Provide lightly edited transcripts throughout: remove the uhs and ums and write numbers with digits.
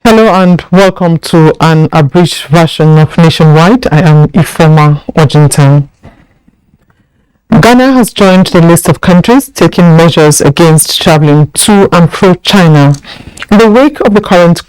Hello and welcome to an abridged version of Nationwide. I am Ifoma Ojintan. Ghana has joined the list of countries taking measures against traveling to and from China. In the wake of the current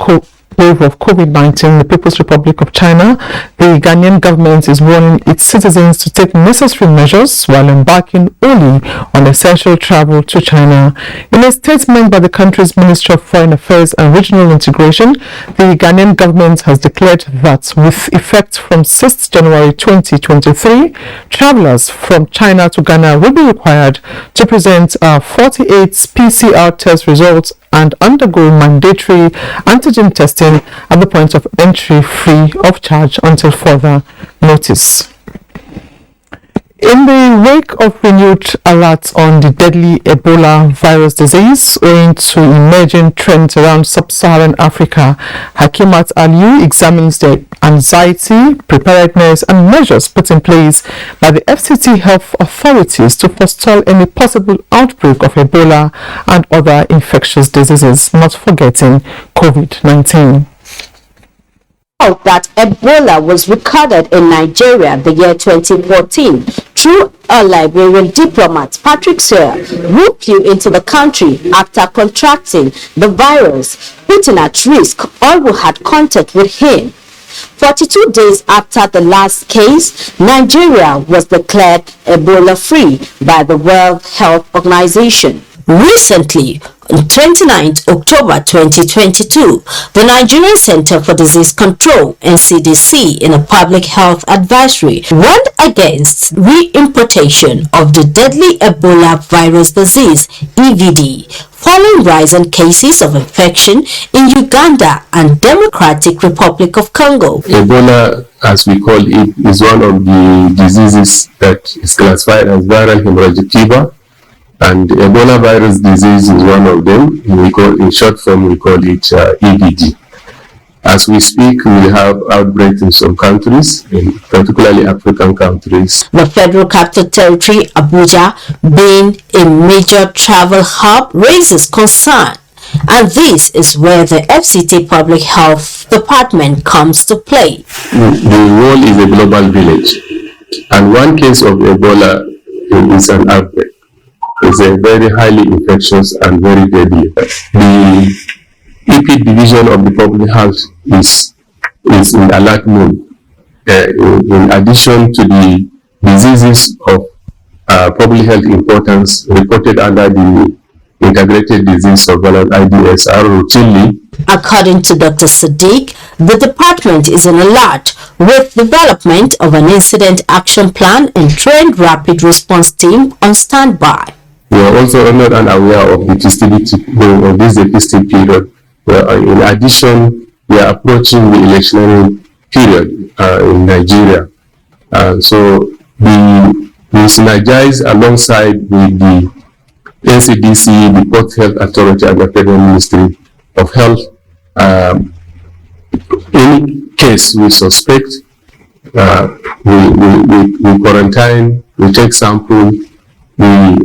wave of COVID-19 in the People's Republic of China, the Ghanaian government is warning its citizens to take necessary measures while embarking only on essential travel to China. In a statement by the country's Ministry of Foreign Affairs and Regional Integration, the Ghanaian government has declared that with effect from 6th January 2023, travelers from China to Ghana will be required to present 48 PCR test results and undergo mandatory antigen testing at the point of entry free of charge until further notice. In the wake of renewed alerts on the deadly Ebola virus disease owing to emerging trends around sub-Saharan Africa, Hakimat Aliyu examines the anxiety, preparedness and measures put in place by the FCT health authorities to forestall any possible outbreak of Ebola and other infectious diseases, not forgetting COVID-19. That Ebola was recorded in Nigeria the year 2014 through a Liberian diplomat, Patrick Sawyer, who flew into the country after contracting the virus, putting at risk all who had contact with him. 42 days after the last case, Nigeria was declared Ebola-free by the World Health Organization. Recently, on 29th October 2022, the Nigerian Center for Disease Control, NCDC, in a public health advisory, warned against re-importation of the deadly Ebola virus disease, EVD, following rising cases of infection in Uganda and Democratic Republic of Congo. Ebola, as we call it, is one of the diseases that is classified as viral hemorrhagic fever. And Ebola virus disease is one of them. In short form, we call it EVD. As we speak, we have outbreaks in some countries, particularly African countries. The Federal Capital Territory, Abuja, being a major travel hub, raises concern. And this is where the FCT Public Health Department comes to play. The world is a global village. And one case of Ebola is an outbreak. It's a very highly infectious and very deadly. The EP division of the public health is in alert mode. In addition to the diseases of public health importance reported under the Integrated Disease Surveillance IDSR routinely. According to Dr. Sadiq, the department is in alert with development of an incident action plan and trained rapid response team on standby. We are also honored and aware of the festivity of this festive period. In addition, we are approaching the electionary period in Nigeria. So we synergize alongside with the NCDC, the Port Health Authority, and the Federal Ministry of Health. Any case we suspect, we quarantine, we take sample, we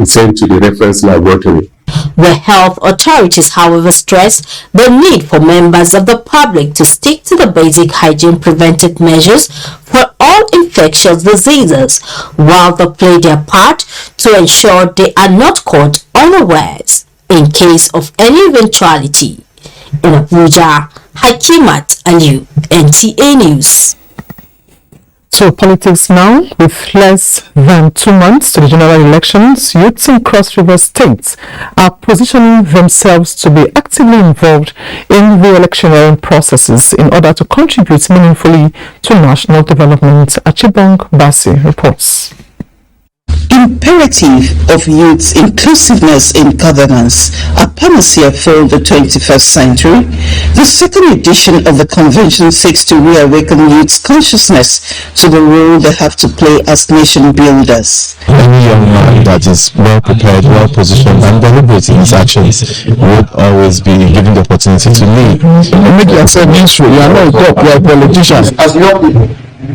send to the reference laboratory. The health authorities, however, stress the need for members of the public to stick to the basic hygiene preventive measures for all infectious diseases, while they play their part to ensure they are not caught unawares in case of any eventuality. In Abuja, Hakimat Aliyu, NTA News. To politics now, with less than 2 months to the general elections, youths in Cross River states are positioning themselves to be actively involved in the electioneering processes in order to contribute meaningfully to national development. Achibong Basi reports. Imperative of youth inclusiveness in governance, a panacea for the 21st century. The second edition of the convention seeks to reawaken youth's consciousness to the role they have to play as nation builders. Any young man that is well prepared, well positioned, and deliberate in his actions would always be given the opportunity to lead. Make yourself useful. You are not a cop, you are a politician. As young people,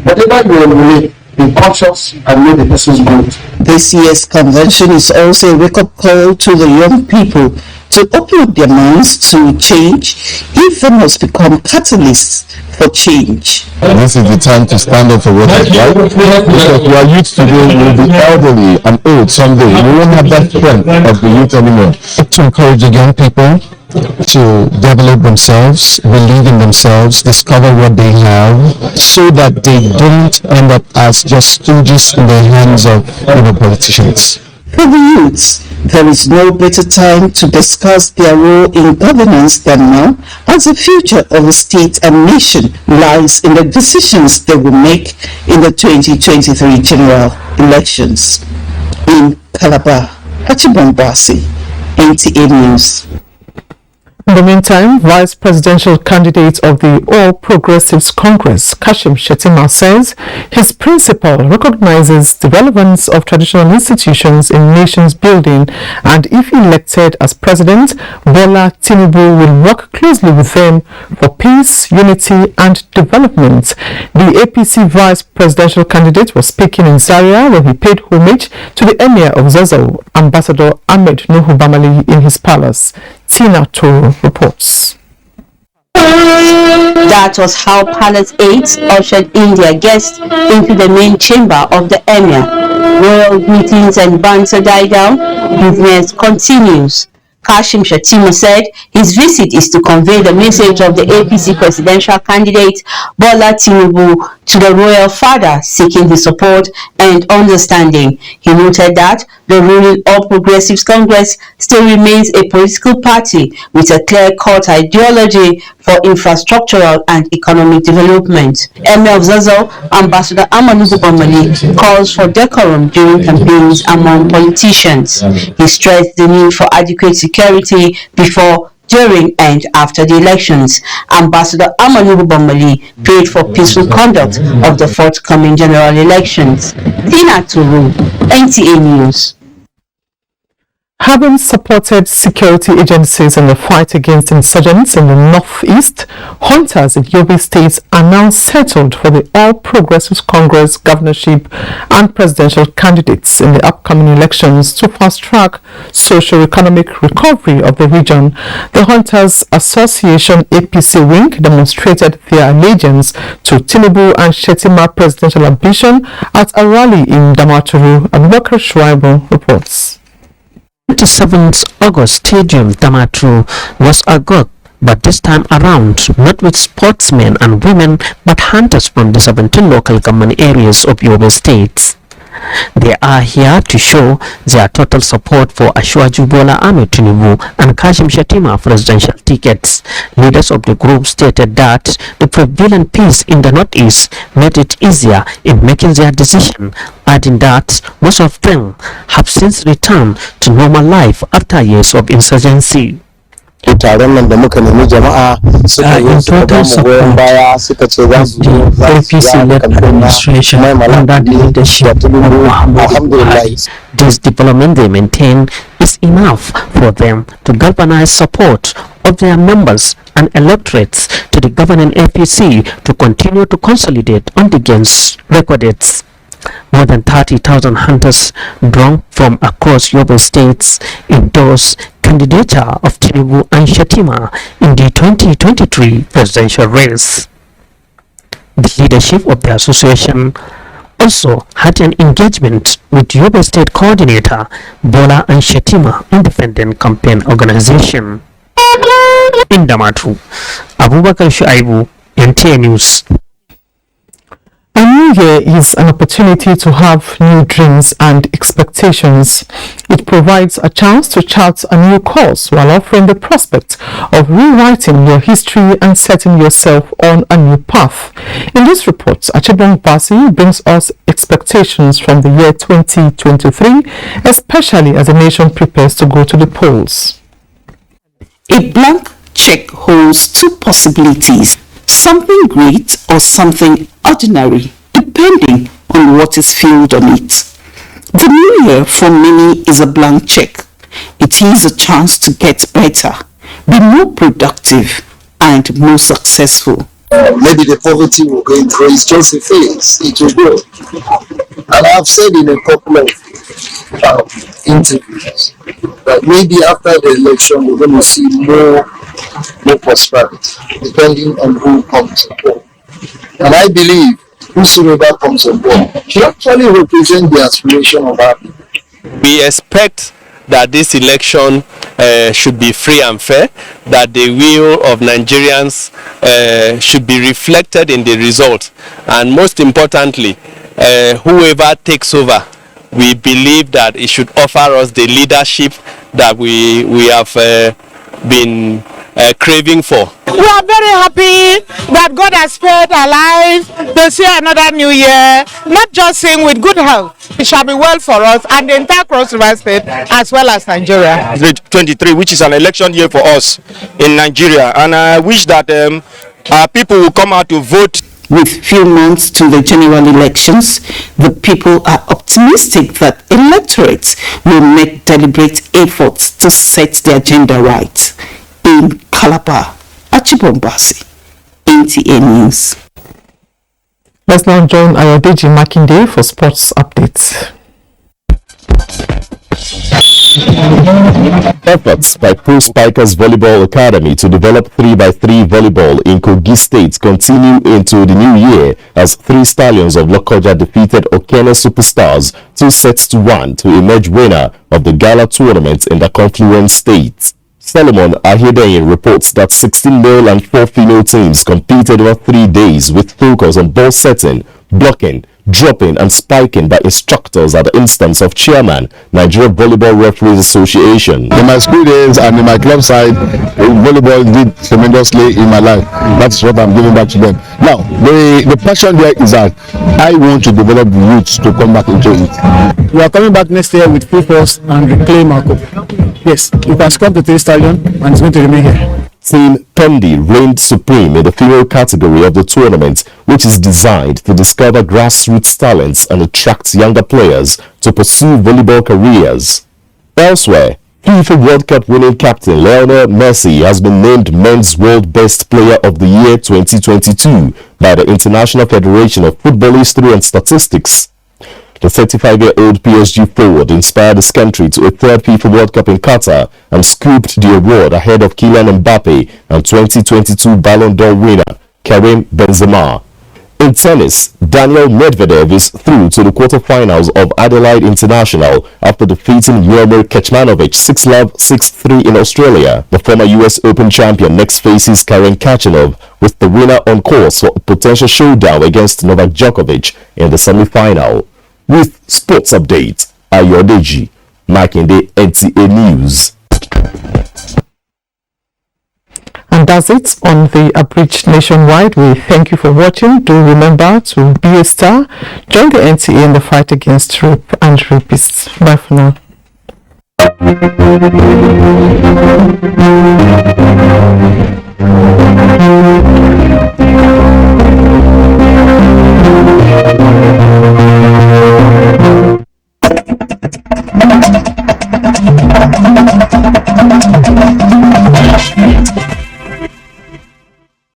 whatever you will be cautious and know the person's growth. This year's convention is also a wake-up call to the young people to open up their minds to change if they must become catalysts for change. This is the time to stand up for what is right. Because you are youth today, you will be elderly and old someday. You won't have that strength of the youth anymore. To encourage the young people to develop themselves, believe in themselves, discover what they have, so that they don't end up as just stooges in the hands of politicians. For the youths, there is no better time to discuss their role in governance than now, as the future of the state and nation lies in the decisions they will make in the 2023 general elections. In Calabar, Achibong Basi, NTA News. In the meantime, Vice Presidential candidate of the All Progressives Congress, Kashim Shettima, says his principle recognizes the relevance of traditional institutions in nations building, and if elected as president, Bola Tinubu will work closely with them for peace, unity and development. The APC Vice Presidential candidate was speaking in Zaria when he paid homage to the Emir of Zazzau, Ambassador Ahmed Nuhu Bamali, in his palace. Tina Toro reports. That was how Palace 8 ushered in their guests into the main chamber of the Emir. Royal greetings and banter die down. Business continues. Kashim Shettima said his visit is to convey the message of the APC presidential candidate Bola Tinubu to the royal father, seeking his support and understanding. He noted that the ruling All Progressives Congress still remains a political party with a clear-cut ideology for infrastructural and economic development. Emir of Zazzau, Ambassador Ahmed Nuhu Bamali, calls for decorum during campaigns among politicians. He stressed the need for adequate security before, during and after the elections. Ambassador Ahmed Nuhu Bamali prayed for peaceful conduct of the forthcoming general elections. Tina Turu, NTA News. Having supported security agencies in the fight against insurgents in the northeast, hunters in Yobe State are now settled for the All Progressives Congress governorship and presidential candidates in the upcoming elections to fast-track socio-economic recovery of the region. The Hunters Association APC wing demonstrated their allegiance to Tinubu and Shettima presidential ambition at a rally in Damaturu. Abubakar Shuaibu reports. 27th August Stadium Damaturu was agog, but this time around not with sportsmen and women but hunters from the 17 local government areas of Yobe State. They are here to show their total support for Asiwaju Bola Ahmed Tinubu and Kashim Shettima presidential tickets. Leaders of the group stated that the prevalent peace in the northeast made it easier in making their decision, adding that most of them have since returned to normal life after years of insurgency. Taron nan da muka nemi jama'a suka yi suka ba mu goyon baya suka ce za su APC-led administration under the leadership of Alhamdulillah. This development they maintain is enough for them to galvanize support of their members and electorates to the governing APC to continue to consolidate on the gains recorded. More than 30,000 hunters drawn from across Yobe states endorsed candidature of Tinubu and Shettima in the 2023 presidential race. The leadership of the association also had an engagement with Yobe State Coordinator Bola and Shettima Independent Campaign Organization. In Damaturu, Abubakar Shuaibu, NTA News. A new year is an opportunity to have new dreams and expectations. It provides a chance to chart a new course while offering the prospect of rewriting your history and setting yourself on a new path. In this report, Achibong Basi brings us expectations from the year 2023, especially as the nation prepares to go to the polls. A blank check holds two possibilities: something great or something ordinary, depending on what is filled on it. The new year for many is a blank check. It is a chance to get better, be more productive, and more successful. Maybe the poverty we're going through is just a phase, it will go. And I've said in a couple of interviews that maybe after the election we're going to see more prosperity, depending on who comes on board. And I believe whosoever comes on board should actually represent the aspiration of our people. We expect that this election should be free and fair, that the will of Nigerians should be reflected in the result, and most importantly, whoever takes over, we believe that it should offer us the leadership that we have been craving for. We are very happy that God has spared our lives to see another new year, not just saying with good health. It shall be well for us and the entire Cross River State as well as Nigeria. 2023, which is an election year for us in Nigeria, and I wish that our people will come out to vote. With few months to the general elections, the people are optimistic that electorates will make deliberate efforts to set the agenda right. In Calabar, Achibong Basi, NTA News. Let's now join Ayodeji Makinde for sports updates. Efforts by Pro Spikers Volleyball Academy to develop 3x3 volleyball in Kogi State continue into the new year as 3 Stallions of Lokoja defeated Okene Superstars 2-1 to emerge winner of the Gala tournament in the Confluence State. Solomon Ahedeyin reports that 16 male and 4 female teams competed over 3 days with focus on ball setting, blocking, dropping and spiking by instructors at the instance of chairman, Nigeria Volleyball Referees Association. In my school days and in my club side, volleyball did tremendously in my life. That's what I'm giving back to them. Now, the passion there is that I want to develop the roots to come back into it. We are coming back next year with full force and reclaim our cup. Yes, it has come to 3 Stallion and it's going to remain here. Team Pendi reigned supreme in the female category of the tournament, which is designed to discover grassroots talents and attract younger players to pursue volleyball careers. Elsewhere, FIFA World Cup winning captain Lionel Messi has been named Men's World Best Player of the Year 2022 by the International Federation of Football History and Statistics. The 35-year-old PSG forward inspired his country to a 3rd FIFA World Cup in Qatar and scooped the award ahead of Kylian Mbappe and 2022 Ballon d'Or winner Karim Benzema. In tennis, Daniel Medvedev is through to the quarterfinals of Adelaide International after defeating Yomir Kecmanovic 6-love, 6-3 in Australia. The former US Open champion next faces Karen Khachanov, with the winner on course for a potential showdown against Novak Djokovic in the semi-final. With sports update, Ayodeji Makinde, NTA News. And that's it on the Abridged Nationwide. We thank you for watching. Do remember to be a star. Join the NTA in the fight against rape and rapists. Bye for now.